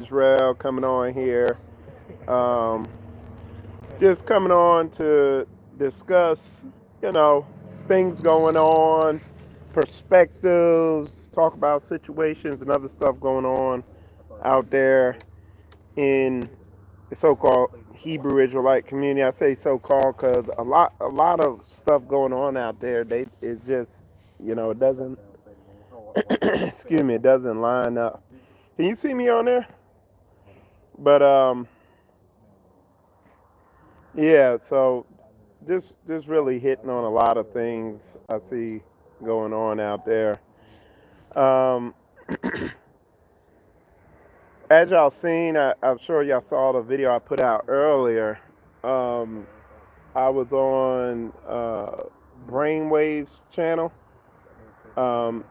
Israel coming on here. Um, just coming on to discuss, you know, things going on, perspectives, talk about situations and other stuff going on out there in the so-called Hebrew Israelite community. I say so-called because a lot of stuff going on out there. It's just, it doesn't, excuse me, it doesn't line up. Can you see me on there? But yeah. So just really hitting on a lot of things I see going on out there. Um, as y'all seen, I'm sure y'all saw the video I put out earlier. Um, I was on Brainwaves channel. Um,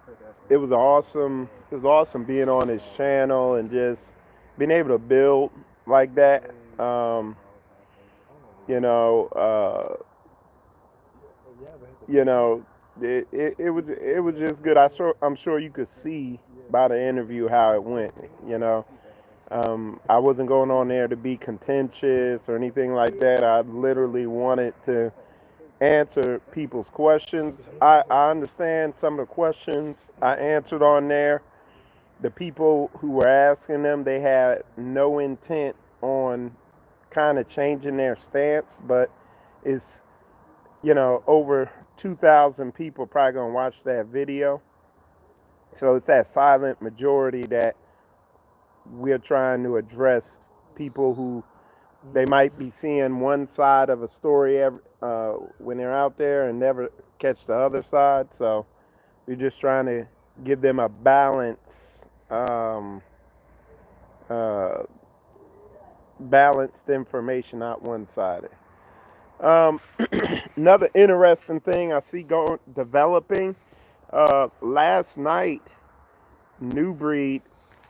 it was awesome. It was awesome being on his channel and just being able to build like that. You know, you know, it was just good. I'm sure you could see by the interview how it went. You know, I wasn't going on there to be contentious or anything like that. I literally wanted to answer people's questions. I understand some of the questions I answered on there. The people who were asking them, they had no intent on kind of changing their stance, but it's, over 2,000 people probably gonna watch that video. So it's that silent majority that we're trying to address. People who they might be seeing one side of a story when they're out there and never catch the other side. So we're just trying to give them a balance, uh, balanced information, not one-sided. Um, Another interesting thing I see going developing. Last night, New Breed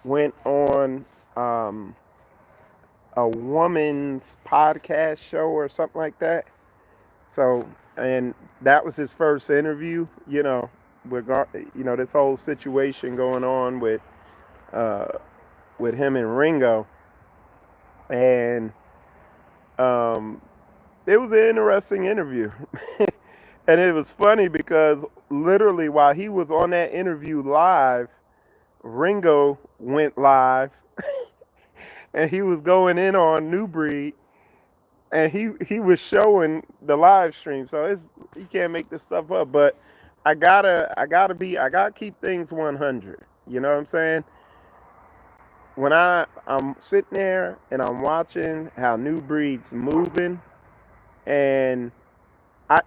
went on a woman's podcast show or something like that. So, and that was his first interview. This whole situation going on uh, with him and Ringo, and um, it was an interesting interview. And it was funny because literally while he was on that interview live, Ringo went live and he was going in on New Breed and he was showing the live stream. So you can't make this stuff up. But I gotta keep things 100. You know what I'm saying? When I'm sitting there and I'm watching how New Breed's moving, and I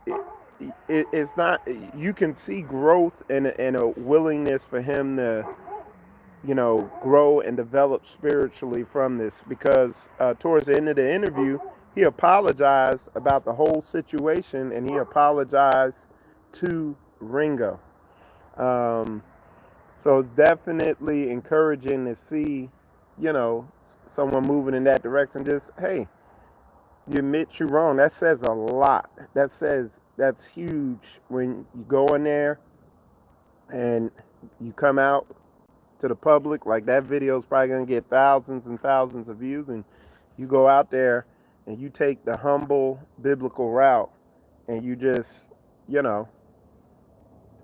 it's not, you can see growth and a willingness for him to grow and develop spiritually from this, because towards the end of the interview, he apologized about the whole situation and he apologized to Ringo. Um, so it's definitely encouraging to see, you know, someone moving in that direction. Just, hey, you admit you're wrong. That says a lot. That's huge when you go in there and you come out to the public. Like, that video is probably going to get thousands and thousands of views, and you go out there and you take the humble biblical route and you just, you know,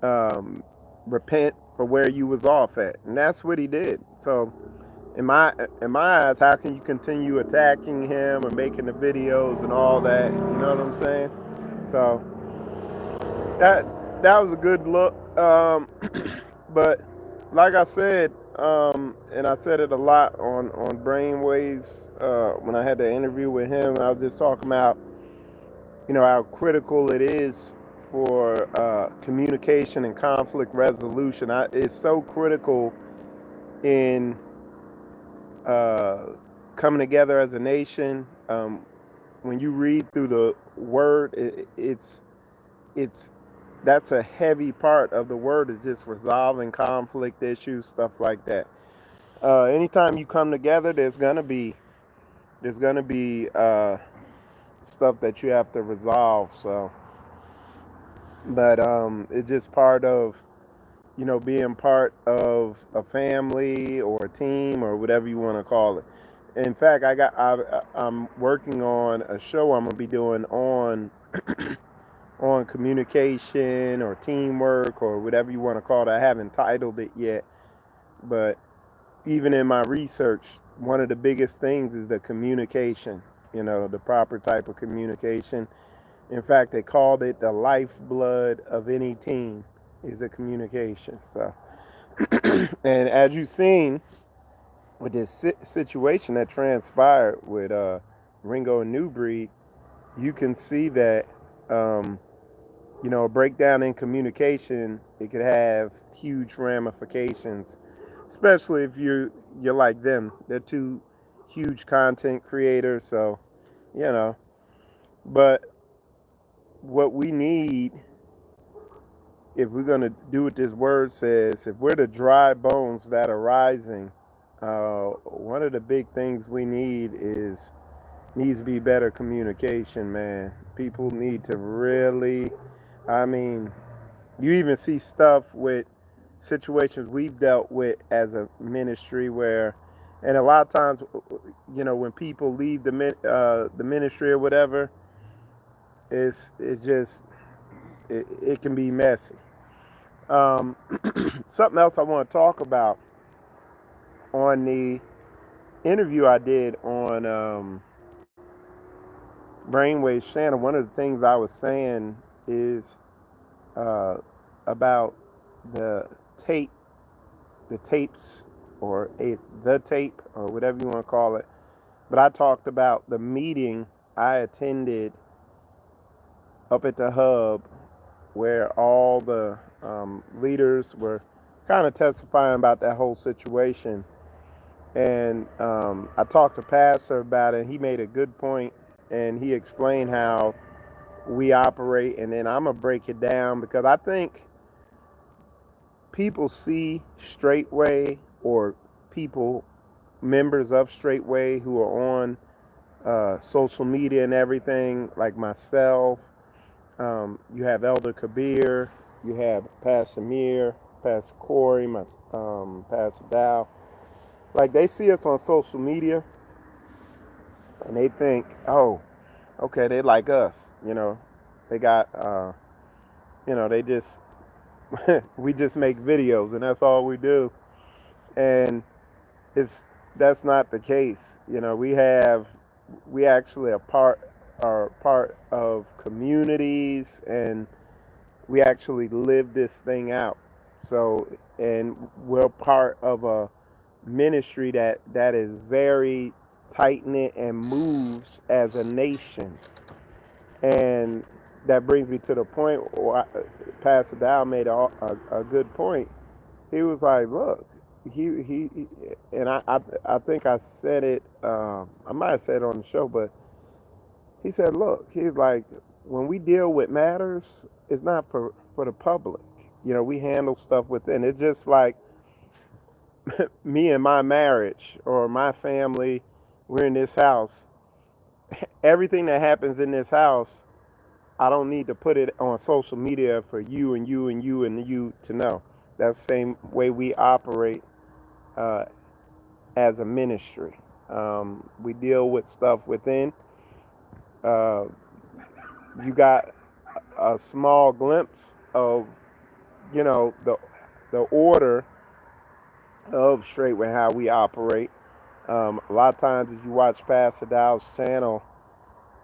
um, repent for where you was off at, and that's what he did. So in my eyes, how can you continue attacking him and making the videos and all that? You know what I'm saying? So that that was a good look. But like I said, and I said it a lot on Brainwaves when I had the interview with him. I was just talking about how critical it is for communication and conflict resolution. It's so critical in uh, coming together as a nation. When you read through the word, it's that's a heavy part of the word, is just resolving conflict issues, stuff like that. Anytime you come together, there's gonna be stuff that you have to resolve. So, but it's just part of being part of a family or a team or whatever you want to call it. In fact, I'm working on a show I'm gonna be doing on communication or teamwork or whatever you want to call it. I haven't titled it yet, but even in my research, one of the biggest things is the communication, the proper type of communication. In fact, they called it the lifeblood of any team is the communication. So, and as you've seen with this situation that transpired with Ringo and New Breed, you can see that um, a breakdown in communication, it could have huge ramifications, especially if you're like them. They're two huge content creators, so you know. But what we need, if we're gonna do what this word says, if we're the dry bones that are rising, one of the big things we need is needs to be better communication, man. People need to really, I mean, you even see stuff with situations we've dealt with as a ministry where, and a lot of times, when people leave the ministry or whatever, it's just it can be messy. Um, Something else I want to talk about on the interview I did on Brainwaves channel. One of the things I was saying is uh, about the tape, the tapes, or the tape, or whatever you want to call it. But I talked about the meeting I attended up at the hub where all the leaders were kind of testifying about that whole situation. And I talked to Pastor about it. He made a good point, and he explained how we operate. And then I'm gonna break it down because I think people see Straightway or people members of Straightway who are on social media and everything, like myself. You have Elder Kabir, you have Pastor Amir, Pastor Corey, Pastor Dow. Like they see us on social media and they think, oh, okay, they like us. They got, they just, we just make videos and that's all we do. And it's that's not the case. We actually are part of communities, and we actually live this thing out. So, and we're part of a ministry that is very tight knit and moves as a nation. And that brings me to the point where Pastor Dow made a good point. He was like, "Look, he and I think I said it. I might have said it on the show, but he said, look, he's like, when we deal with matters, it's not for the public. We handle stuff within. It's just like me and my marriage or my family. We're in this house. Everything that happens in this house, I don't need to put it on social media for you and you and you and you to know. That's the same way we operate uh, as a ministry. We deal with stuff within. Uh, you got a small glimpse of, the order of Straightway, how we operate. A lot of times, if you watch Pastor Dow's channel,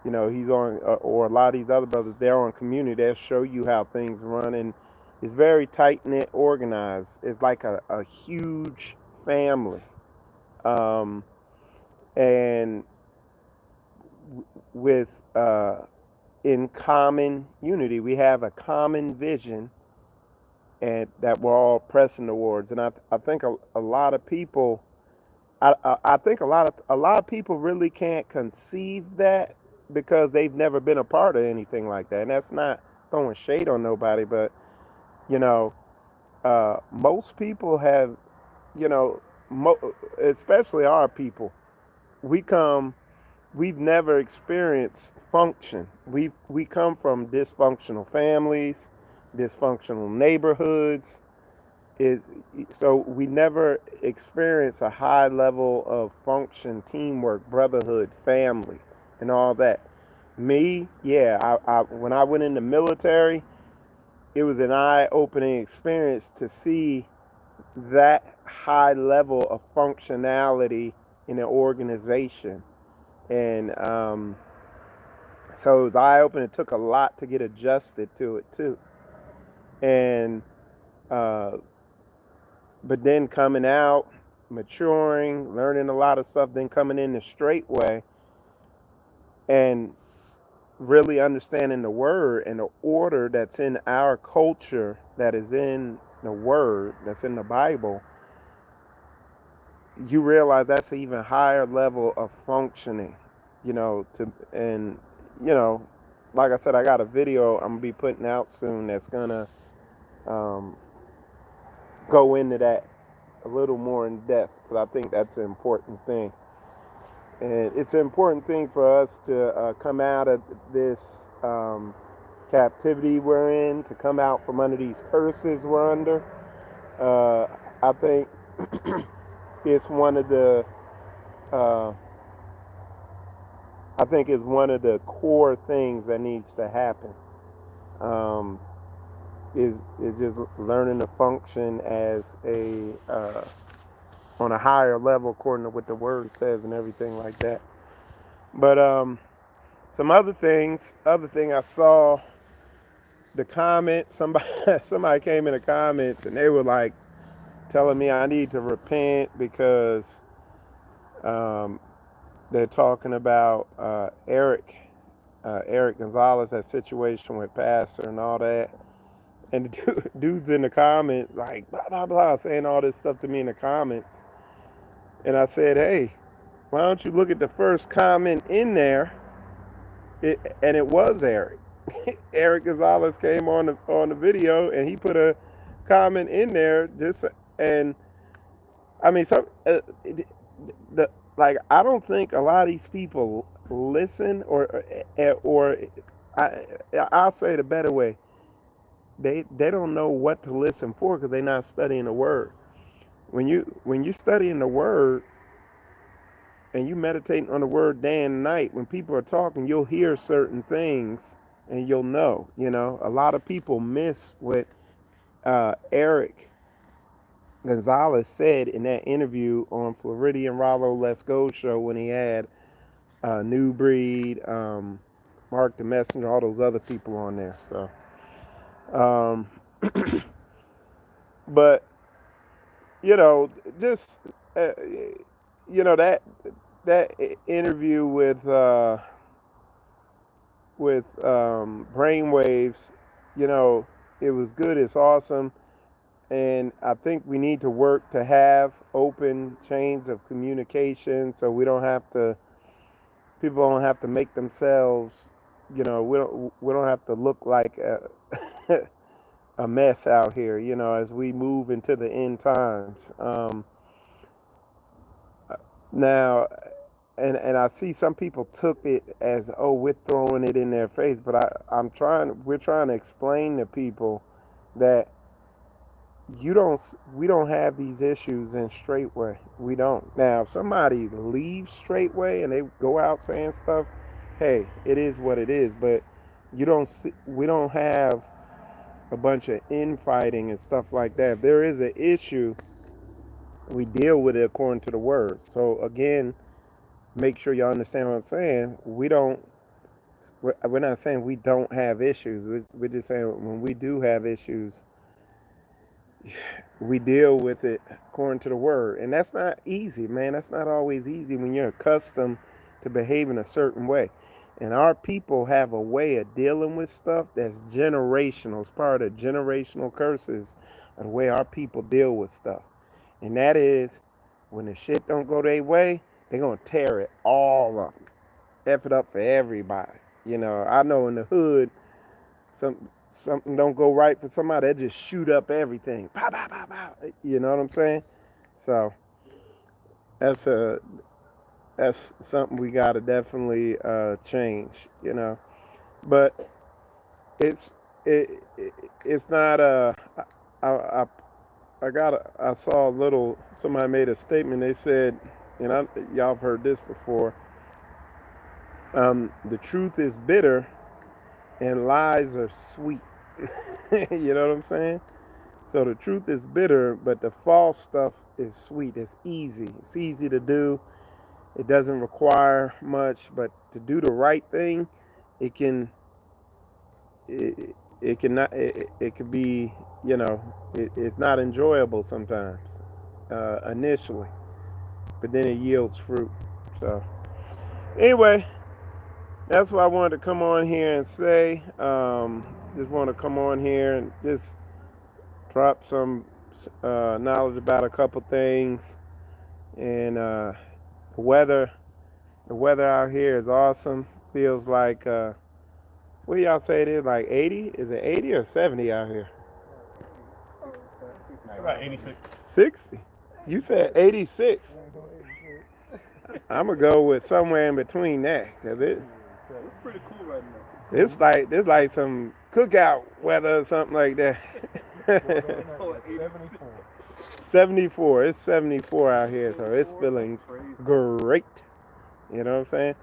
he's on, or a lot of these other brothers, they're on community. They'll show you how things run, and it's very tight knit, organized. It's like a huge family, um, and with in common unity, we have a common vision, and that we're all pressing towards. And I think a lot of people, I think a lot of people really can't conceive that because they've never been a part of anything like that. And that's not throwing shade on nobody, but you know, most people have, you know, especially our people, we come, we've never experienced function. We come from dysfunctional families, dysfunctional neighborhoods, is so we never experience a high level of function, teamwork, brotherhood, family, and all that. Me, yeah, I when I went in the military, it was an eye-opening experience to see that high level of functionality in an organization. And so it was eye-opening. It took a lot to get adjusted to it too. And uh, but then coming out, maturing, learning a lot of stuff, then coming in the straight way and really understanding the word and the order that's in our culture, that is in the word, that's in the Bible, you realize that's an even higher level of functioning, and you know, like I said, I got a video I'm gonna be putting out soon that's gonna um, go into that a little more in depth, because I think that's an important thing. And it's an important thing for us to come out of this captivity we're in, to come out from under these curses we're under. I think it's one of the uh, I think it's one of the core things that needs to happen. Um, is just learning to function as a on a higher level according to what the word says and everything like that. But some other thing I saw the comments. Somebody came in the comments and they were like telling me I need to repent because um, they're talking about Eric Gonzalez, that situation with Pastor and all that. And the dudes in the comments, like, blah, blah, blah, saying all this stuff to me in the comments. And I said, hey, why don't you look at the first comment in there? And it was Eric. Eric Gonzalez came on the video and he put a comment in there. And I mean, the like, I don't think a lot of these people listen, or I I'll say it a better way. They don't know what to listen for because they're not studying the word. When you studying the word and you meditating on the word day and night, when people are talking, you'll hear certain things and you'll know. A lot of people miss what Eric Gonzalez said in that interview on Floridian Rollo Let's Go show when he had New Breed, Mark the Messenger, all those other people on there. So, um, but just that interview with Brainwaves, it was good. It's awesome. And I think we need to work to have open chains of communication so people don't have to make themselves, we don't have to look like a mess out here, as we move into the end times. Now, and I see some people took it as, oh, we're throwing it in their face, but we're trying to explain to people that we don't have these issues in straightway. We don't. Now, if somebody leaves straightway and they go out saying stuff, hey, it is what it is. But we don't have a bunch of infighting and stuff like that. If there is an issue, we deal with it according to the word. So again, make sure y'all understand what I'm saying. We're not saying we don't have issues. We're just saying when we do have issues, we deal with it according to the word. And that's not easy, man. That's not always easy when you're accustomed to behaving a certain way. And our people have a way of dealing with stuff that's generational. It's part of generational curses of the way our people deal with stuff. And that is, when the shit don't go their way, they're going to tear it all up. F it up for everybody. I know in the hood, something don't go right for somebody, they just shoot up everything. Pow, pow, pow, pow. You know what I'm saying? So that's something we gotta definitely change. But it's it, it's not I I saw a little. Somebody made a statement. They said, and y'all have heard this before. The truth is bitter, and lies are sweet. You know what I'm saying? So the truth is bitter, but the false stuff is sweet. It's easy. It's easy to do. It doesn't require much, but to do the right thing, it can it cannot it could be, it's not enjoyable sometimes initially, but then it yields fruit. So anyway, that's what I wanted to come on here and say. Just want to come on here and just drop some knowledge about a couple things. And the weather, the weather out here is awesome. Feels like what do y'all say it is? Like 80? Is it 80 or 70 out here? About 86. 60? You said 86. I'm gonna go with somewhere in between that, cause It's pretty cool right now. it's like some cookout weather or something like that. 74. 74. It's 74 out here, so it's feeling great. You know what I'm saying?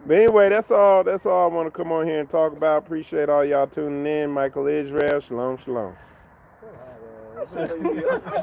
But anyway, that's all I want to come on here and talk about. Appreciate all y'all tuning in. Michael Israel, shalom, shalom.